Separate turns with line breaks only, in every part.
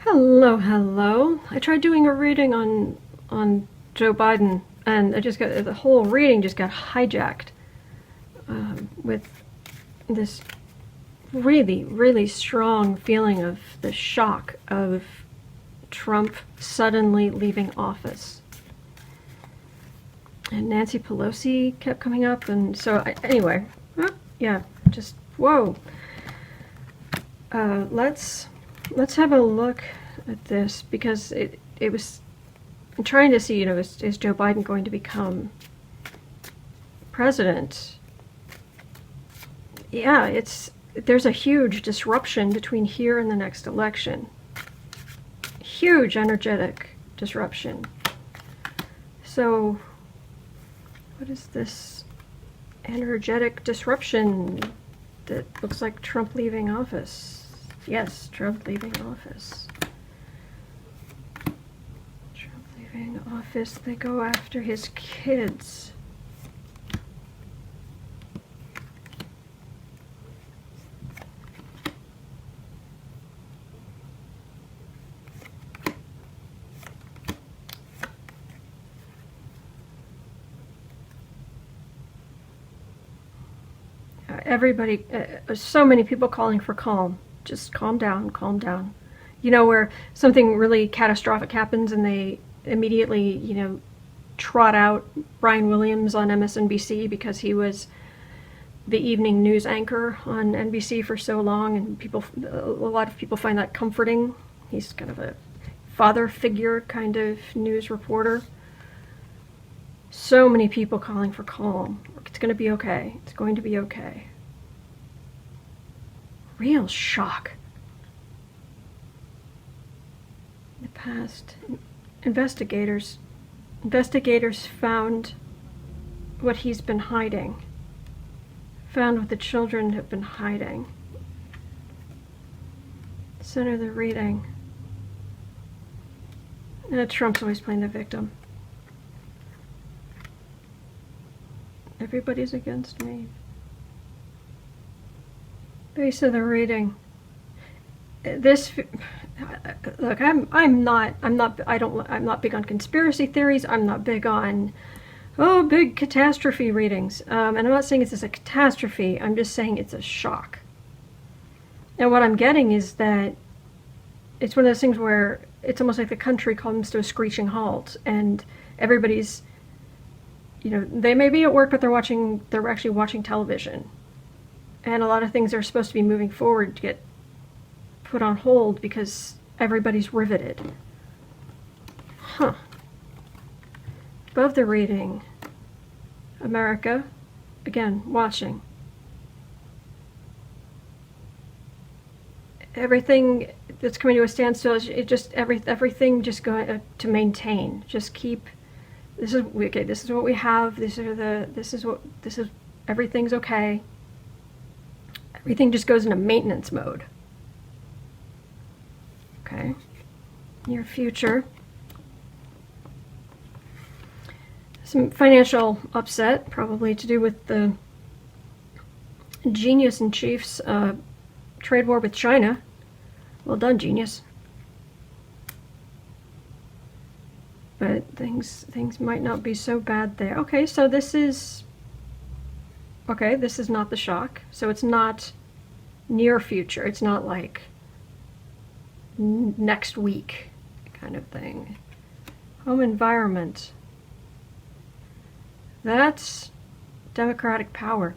Hello, hello. I tried doing a reading on Joe Biden, and I just got the whole reading just got hijacked with this really, really strong feeling of the shock of Trump suddenly leaving office. And Nancy Pelosi kept coming up, and so anyway, yeah, just whoa. Let's have a look at this because it was. I'm trying to see, is Joe Biden going to become president? Yeah, there's a huge disruption between here and the next election. Huge energetic disruption. So, what is this energetic disruption that looks like Trump leaving office? Yes, Trump leaving office. Trump leaving office, they go after his kids. Everybody, so many people calling for calm. Just calm down, calm down. Where something really catastrophic happens and they immediately, trot out Brian Williams on MSNBC because he was the evening news anchor on NBC for so long, and a lot of people find that comforting. He's kind of a father figure kind of news reporter. So many people calling for calm. It's going to be okay. It's going to be okay. Real shock. In the past, investigators found what he's been hiding. Found what the children have been hiding. Center of the reading. Trump's always playing the victim. Everybody's against me. Base of the reading. This, look, I'm not big on conspiracy theories. I'm not big on, big catastrophe readings. And I'm not saying it's a catastrophe. I'm just saying it's a shock. And what I'm getting is that it's one of those things where it's almost like the country comes to a screeching halt, and everybody's, they may be at work, but they're actually watching television. And a lot of things are supposed to be moving forward to get put on hold because everybody's riveted. Huh. Above the reading, America, again, watching. Everything that's coming to a standstill, everything just going to maintain. Just keep, this is what we have, everything's okay. Everything just goes into maintenance mode. Okay. Near future. Some financial upset, probably to do with the genius in chief's trade war with China. Well done, genius. But things might not be so bad there. Okay, so this is not the shock. So it's not near future. It's not like next week kind of thing. Home environment. That's democratic power.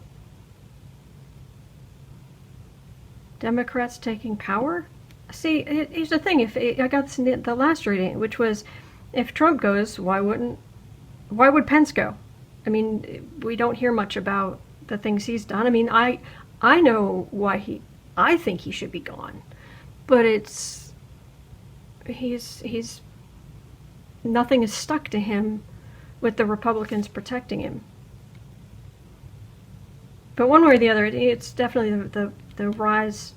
Democrats taking power? See, here's the thing. If I got this in the last reading, which was, if Trump goes, why would Pence go? I mean, we don't hear much about the things he's done. I mean, I know why I think he should be gone, but he's nothing is stuck to him with the Republicans protecting him. But one way or the other, it's definitely the rise,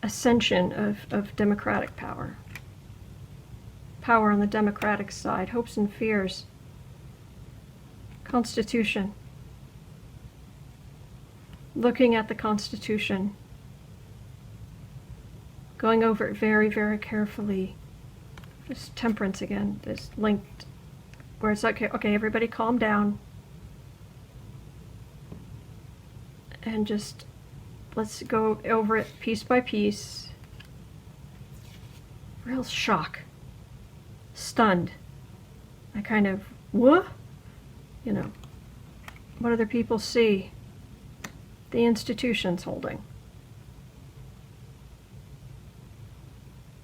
ascension of democratic power. Power on the Democratic side, hopes and fears. Constitution. Looking at the Constitution. going over it very, very carefully. Just temperance again, is linked, where it's like, okay, everybody calm down. And just, let's go over it piece by piece. Real shock. Stunned. I kind of, what? You know, what other people see the institutions holding.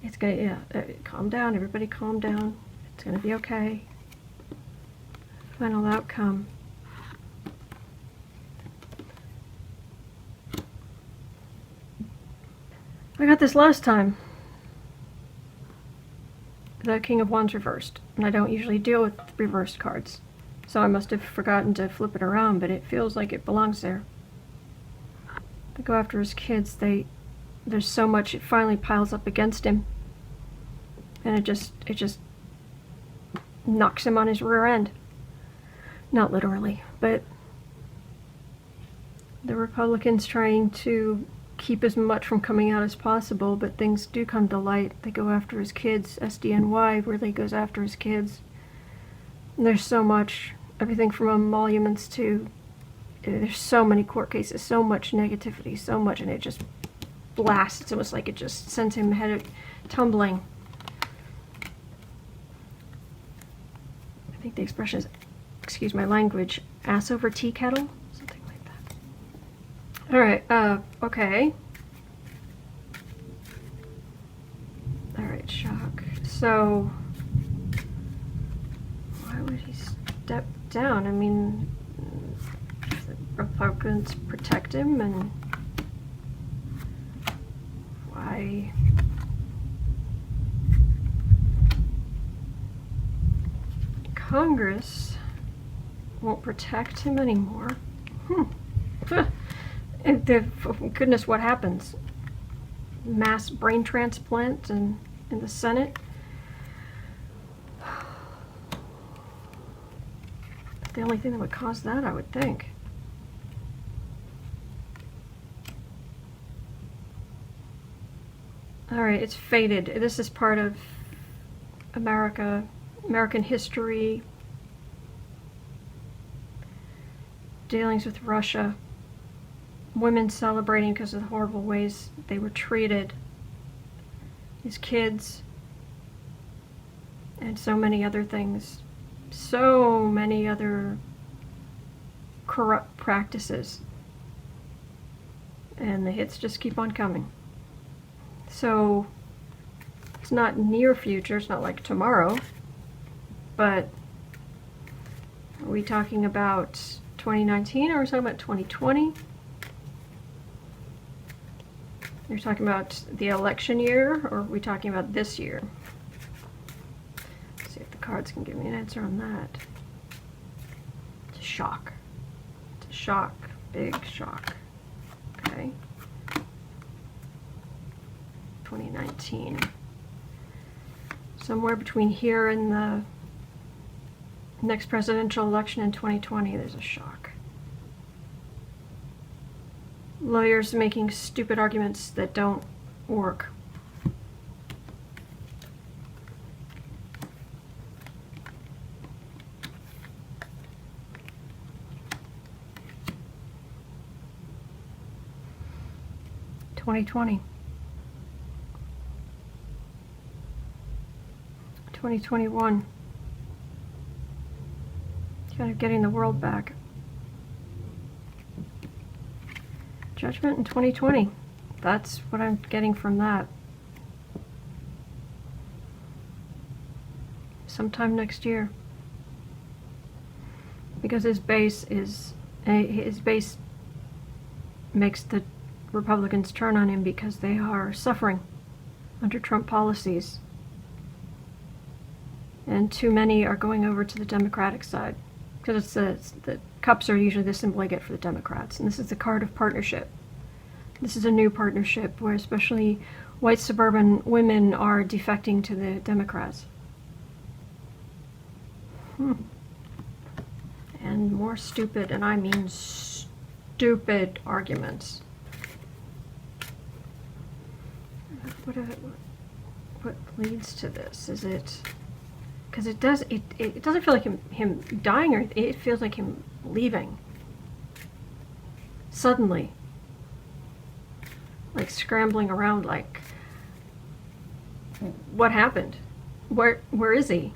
It's gonna, yeah, calm down, everybody calm down. It's gonna be okay. Final outcome. I got this last time. The King of Wands reversed. And I don't usually deal with reversed cards. So I must have forgotten to flip it around, but it feels like it belongs there. They go after his kids. There's so much, it finally piles up against him. And it just knocks him on his rear end. Not literally, but the Republicans trying to keep as much from coming out as possible, but things do come to light. They go after his kids. SDNY really goes after his kids. And there's so much, everything from emoluments to, there's so many court cases, so much negativity, so much, and it just blasts. It's almost like it just sends him head tumbling. I think the expression is, excuse my language, ass over tea kettle? Something like that. Alright, okay. Alright, shock. So, why would he step down? I mean, the Republicans protect him, and why? Congress won't protect him anymore. Goodness, what happens? Mass brain transplant in the Senate? The only thing that would cause that, I would think. Alright, it's fated. This is part of American history, dealings with Russia, women celebrating because of the horrible ways they were treated, his kids, and so many other things, so many other corrupt practices, and the hits just keep on coming. So it's not near future, it's not like tomorrow, but are we talking about 2019 or are we talking about 2020? You're talking about the election year, or are we talking about this year? Let's see if the cards can give me an answer on that. It's a shock. It's a shock. Big shock. Okay. 2019. Somewhere between here and the next presidential election in 2020, there's a shock. Lawyers making stupid arguments that don't work. (2020) 2021. Kind of getting the world back. Judgment in 2020. That's what I'm getting from that. Sometime next year. Because his base makes the Republicans turn on him because they are suffering under Trump policies. And too many are going over to the Democratic side. Because the cups are usually the symbol I get for the Democrats. And this is the card of partnership. This is a new partnership where especially white suburban women are defecting to the Democrats. And more stupid, and I mean stupid arguments. what leads to this? Is it because it doesn't feel like him dying, or it feels like him leaving suddenly, like scrambling around, like what happened? Where is he?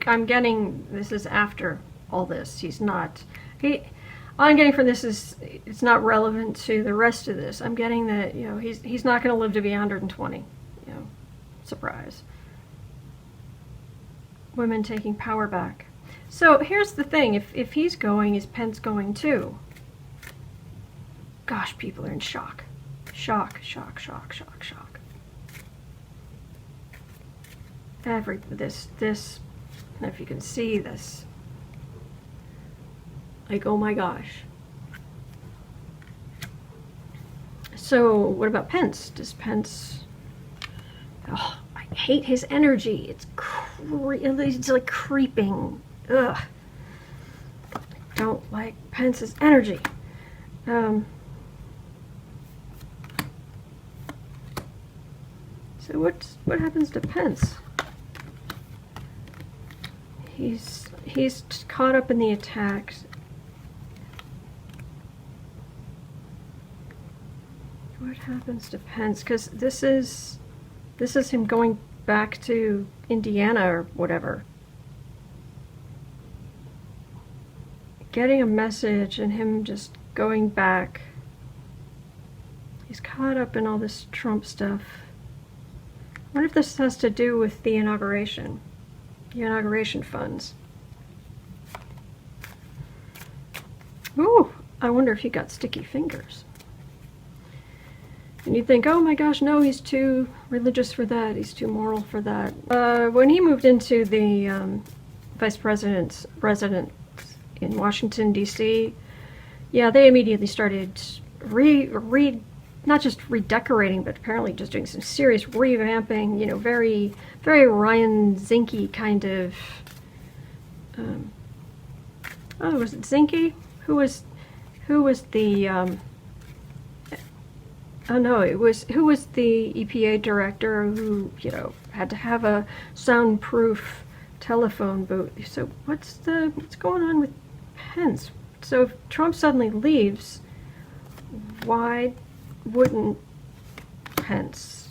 I'm getting this is after all this. He's not. All I'm getting from this is it's not relevant to the rest of this. I'm getting that, you know, he's not going to live to be 120. You know, surprise. Women taking power back. So here's the thing: if he's going, is Pence going too? Gosh, people are in shock, shock, shock, shock, shock, shock. This, if you can see this, like, oh my gosh. So what about Pence? Does Pence, oh, I hate his energy. It's like creeping. Ugh. I don't like Pence's energy. So what happens to Pence? He's caught up in the attacks. What happens to Pence? Because this is him going back to Indiana or whatever. Getting a message and him just going back. He's caught up in all this Trump stuff. I wonder if this has to do with the inauguration. The inauguration funds. Ooh, I wonder if he got sticky fingers. And you think, oh my gosh, no, he's too religious for that. He's too moral for that. When he moved into the vice president's residence in Washington, D.C., yeah, they immediately started not just redecorating, but apparently just doing some serious revamping, you know, very, very Ryan Zinke kind of, oh, was it Zinke? Who was the, oh no, who was the EPA director who, you know, had to have a soundproof telephone booth. So what's going on with Pence? So if Trump suddenly leaves, why wouldn't Pence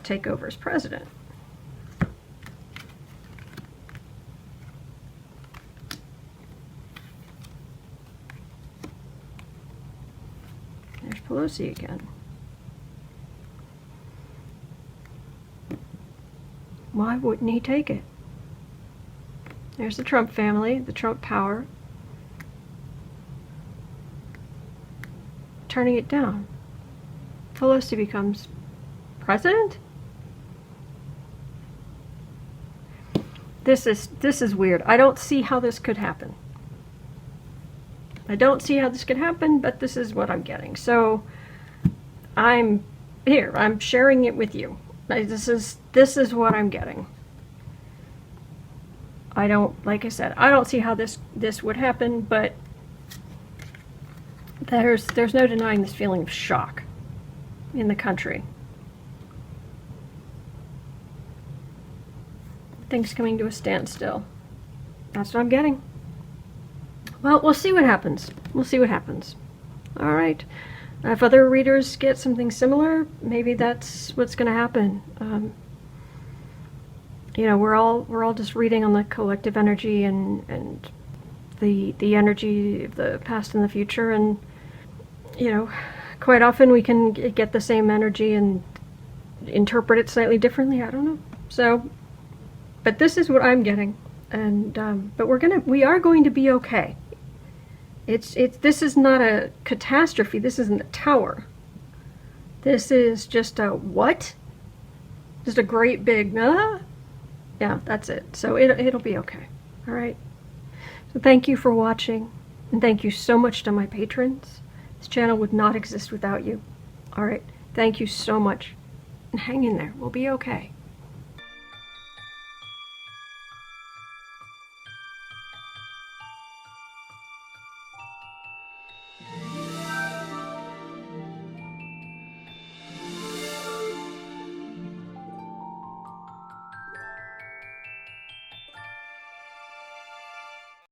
take over as president? There's Pelosi again. Why wouldn't he take it? There's the Trump family, the Trump power. Turning it down. Pelosi becomes president? This is weird. I don't see how this could happen. I don't see how this could happen, but this is what I'm getting. So I'm sharing it with you. This is what I'm getting. Like I said, I don't see how this would happen, but there's no denying this feeling of shock in the country. Things coming to a standstill. That's what I'm getting. Well, we'll see what happens. We'll see what happens. All right. If other readers get something similar, maybe that's what's going to happen. You know, we're all just reading on the collective energy and the energy of the past and the future, and you know, quite often we can get the same energy and interpret it slightly differently. I don't know. So, but this is what I'm getting, and but we are going to be okay. This is not a catastrophe. This isn't a tower. This is just a what? Just a great big yeah, that's it. So it'll be okay. All right. So thank you for watching, and thank you so much to my patrons. This channel would not exist without you. All right. Thank you so much. And hang in there. We'll be okay.